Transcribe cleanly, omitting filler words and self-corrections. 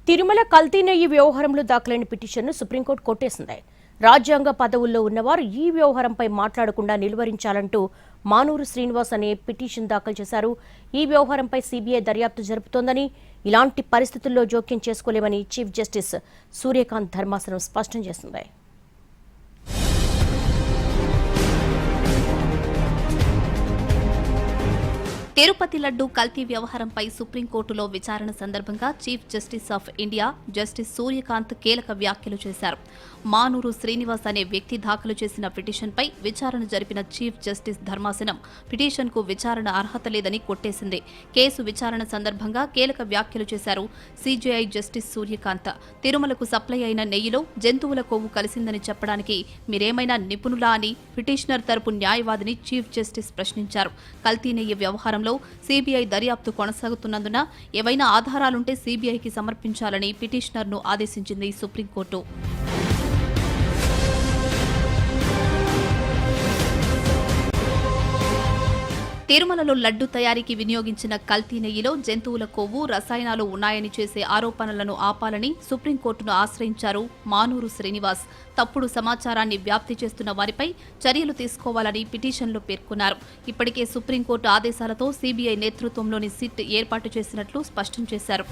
తిరుమల కల్తీ నెయ్యి వ్యవహారంలో దాఖలైన పిటిషన్ను సుప్రీంకోర్టు కొట్టేసింది. రాజ్యాంగ పదవుల్లో ఉన్నవారు ఈ వ్యవహారంపై మాట్లాడకుండా నిలువరించాలంటూ మానూరు శ్రీనివాస్ అనే పిటిషన్ దాఖలు చేశారు. ఈ వ్యవహారంపై సీబీఐ దర్యాప్తు జరుపుతోందని, ఇలాంటి పరిస్థితుల్లో జోక్యం చేసుకోలేమని చీఫ్ జస్టిస్ సూర్యకాంత్ ధర్మాసనం స్పష్టం చేసింది. తిరుపతి లడ్డు కల్తీ వ్యవహారంపై సుప్రీంకోర్టులో విచారణ సందర్భంగా chief justice of India justice Suryakant కీలక వ్యాఖ్యలు చేశారు. మానూరు శ్రీనివాస్ అనే వ్యక్తి దాఖలు చేసిన పిటిషన్పై విచారణ జరిపిన చీఫ్ జస్టిస్ ధర్మాసనం పిటిషన్కు విచారణ అర్హత లేదని కొట్టేసింది. కేసు విచారణ సందర్భంగా కీలక వ్యాఖ్యలు చేశారు సీజేఐ జస్టిస్ సూర్యకాంత్. తిరుమలకు సప్లై అయిన నెయ్యిలో జంతువుల కొవ్వు కలిసిందని చెప్పడానికి మీరేమైనా నిపుణులా అని పిటిషనర్ తరపు న్యాయవాదిని చీఫ్ జస్టిస్ ప్రశ్నించారు. కల్తీ నెయ్యి వ్యవహారంలో సీబీఐ దర్యాప్తు కొనసాగుతున్నందున ఏవైనా ఆధారాలుంటే సీబీఐకి సమర్పించాలని పిటిషనర్ను ఆదేశించింది సుప్రీంకోర్టు. తిరుమలలో లడ్డు తయారీకి వినియోగించిన కల్తీ నెయ్యిలో జంతువుల కొవ్వు, రసాయనాలు ఉన్నాయని చేసే ఆరోపణలను ఆపాలని సుప్రీంకోర్టును ఆశ్రయించారు మానూరు శ్రీనివాస్. తప్పుడు సమాచారాన్ని వ్యాప్తి చేస్తున్న వారిపై చర్యలు తీసుకోవాలని పిటిషన్లో పేర్కొన్నారు. ఇప్పటికే సుప్రీంకోర్టు ఆదేశాలతో సీబీఐ నేతృత్వంలోని సిట్ ఏర్పాటు చేసినట్లు స్పష్టం చేశారు.